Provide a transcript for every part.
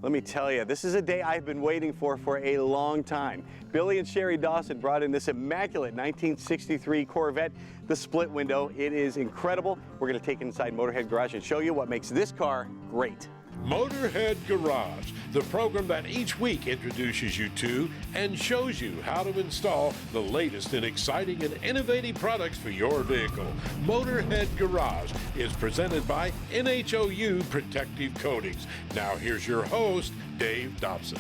Let me tell you, this is a day I've been waiting for a long time. Billy and Sherry Dawson brought in this immaculate 1963 Corvette, the split window. It is incredible. We're going to take it inside Motorhead Garage and show you what makes this car great. Motorhead Garage, the program that each week introduces you to and shows you how to install the latest in exciting and innovative products for your vehicle. Motorhead Garage is presented by NHOU Protective Coatings. Now here's your host, Dave Dobson.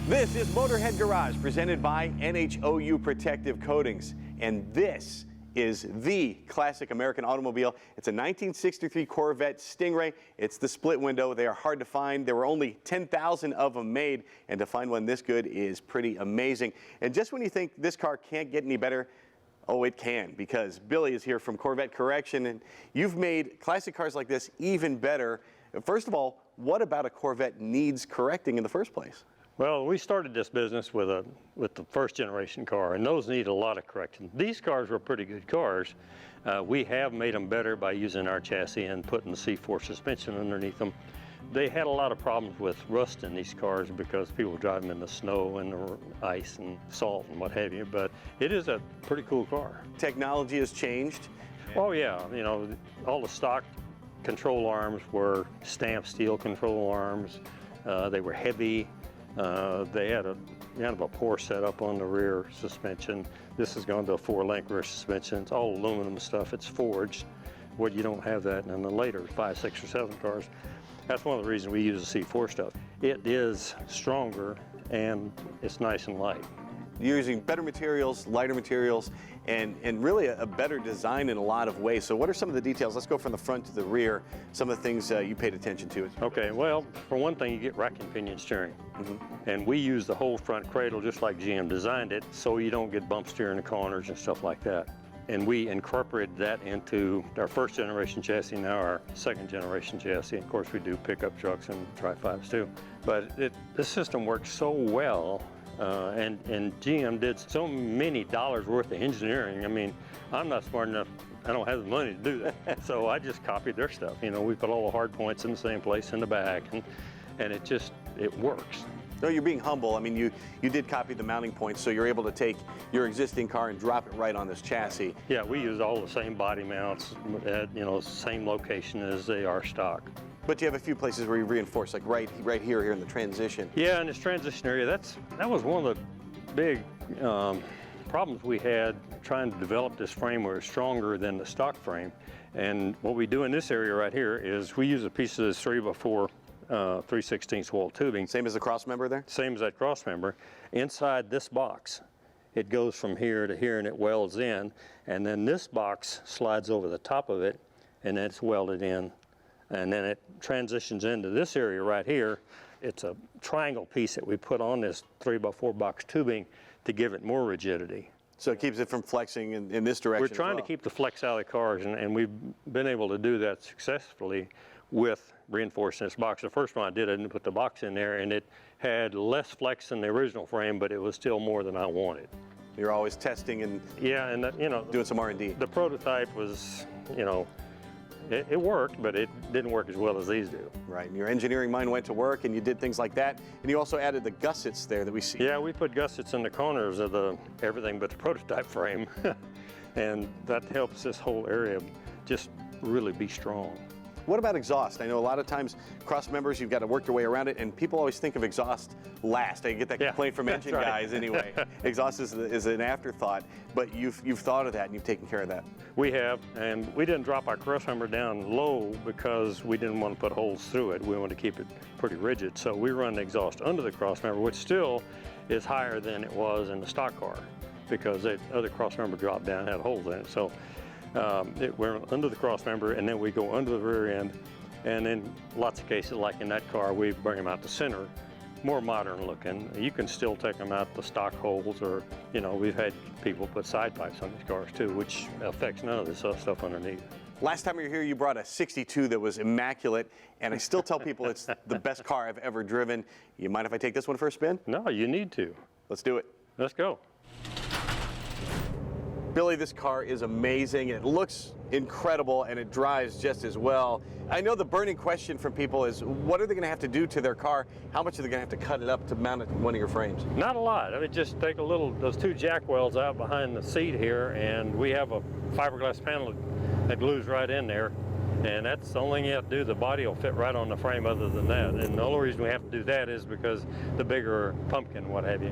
This is Motorhead Garage presented by NHOU Protective Coatings, and this is the classic American automobile. It's a 1963 Corvette Stingray. It's the split window. They are hard to find. There were only 10,000 of them made, and to find one this good is pretty amazing. And just when you think this car can't get any better, oh, it can, because Billy is here from Corvette Correction, and you've made classic cars like this even better. First of all, what about a Corvette needs correcting in the first place? Well, we started this business with the first generation car, and those need a lot of correction. These cars were pretty good cars. We have made them better by using our chassis and putting the C4 suspension underneath them. They had a lot of problems with rust in these cars because people drive them in the snow and the ice and salt and what have you, but it is a pretty cool car. Technology has changed. Oh yeah, you know, all the stock control arms were stamped steel control arms. They were heavy. They had a kind of a poor setup on the rear suspension. This has gone to a 4-link rear suspension. It's all aluminum stuff. It's forged. Well, you don't have that in the later 5, 6, or 7 cars. That's one of the reasons we use the C4 stuff. It is stronger and it's nice and light. You're using better materials, lighter materials, and really a better design in a lot of ways. So what are some of the details? Let's go from the front to the rear, some of the things you paid attention to. Okay, well, for one thing, you get rack and pinion steering. And we use the whole front cradle just like GM designed it, so you don't get bump steer in the corners and stuff like that. And we incorporated that into our first generation chassis, now our second generation chassis. Of course, we do pickup trucks and Tri-5s too. But this system works so well. And GM did so many dollars worth of engineering. I mean, I'm not smart enough, I don't have the money to do that. So I just copied their stuff. You know, we put all the hard points in the same place in the back, and it works. No, you're being humble. I mean, you did copy the mounting points, so you're able to take your existing car and drop it right on this chassis. Yeah, we use all the same body mounts at, you know, same location as they are stock. But you have a few places where you reinforce, like right here in the transition. Yeah, in this transition area, that was one of the big problems we had trying to develop this frame where it's stronger than the stock frame. And what we do in this area right here is we use a piece of this 3x4 3/16 wall tubing. Same as the cross member there? Same as that cross member. Inside this box, it goes from here to here and it welds in, and then this box slides over the top of it, and then it's welded in. And then it transitions into this area right here. It's a triangle piece that we put on this 3x4 box tubing to give it more rigidity. So it keeps it from flexing in this direction. We're trying to keep the flex out of the cars, and we've been able to do that successfully with reinforcing this box. The first one I didn't put the box in there, and it had less flex than the original frame, but it was still more than I wanted. You're always testing and you know, doing some R&D. The prototype was, you know, it worked, but it didn't work as well as these do. Right, and your engineering mind went to work and you did things like that, and you also added the gussets there that we see. Yeah, we put gussets in the corners of everything but the prototype frame, and that helps this whole area just really be strong. What about exhaust? I know a lot of times cross members, you've got to work your way around it, and people always think of exhaust last. I get that complaint from engine guys anyway. Exhaust is an afterthought, but you've thought of that and you've taken care of that. We have, and we didn't drop our cross member down low because we didn't want to put holes through it. We wanted to keep it pretty rigid, so we run the exhaust under the cross member, which still is higher than it was in the stock car because the other cross member dropped down and had holes in it. So we're under the cross member, and then we go under the rear end, and in lots of cases, like in that car, we bring them out the center, more modern looking. You can still take them out the stock holes, or, you know, we've had people put side pipes on these cars too, which affects none of this stuff underneath. Last time you were here, you brought a 62 that was immaculate, and I still tell people it's the best car I've ever driven. You mind if I take this one for a spin? No, you need to. Let's do it. Let's go. Billy, this car is amazing. It looks incredible and it drives just as well. I know the burning question from people is, what are they going to have to do to their car? How much are they going to have to cut it up to mount it to one of your frames? Not a lot. I mean, just take those 2 jack welds out behind the seat here, and we have a fiberglass panel that glues right in there. And that's the only thing you have to do. The body will fit right on the frame other than that. And the only reason we have to do that is because the bigger pumpkin, what have you.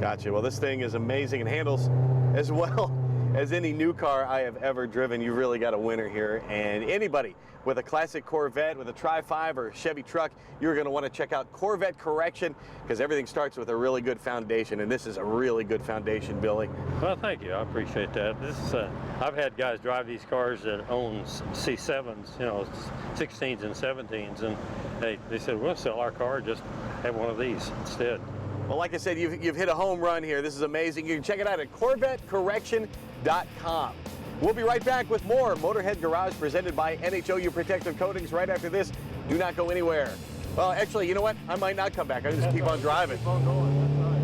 Gotcha. Well, this thing is amazing and handles as well as any new car I have ever driven. You really got a winner here. And anybody with a classic Corvette, with a Tri-5 or Chevy truck, you're going to want to check out Corvette Correction, because everything starts with a really good foundation. And this is a really good foundation, Billy. Well, thank you. I appreciate that. This is, I've had guys drive these cars that own C7s, you know, 16s and 17s, and they said, we'll sell our car, just have one of these instead. Well, like I said, you've hit a home run here. This is amazing. You can check it out at CorvetteCorrection.com. We'll be right back with more Motorhead Garage presented by NHOU Protective Coatings right after this. Do not go anywhere. Well, actually, you know what? I might not come back. I just keep on driving. Keep on going. That's all right.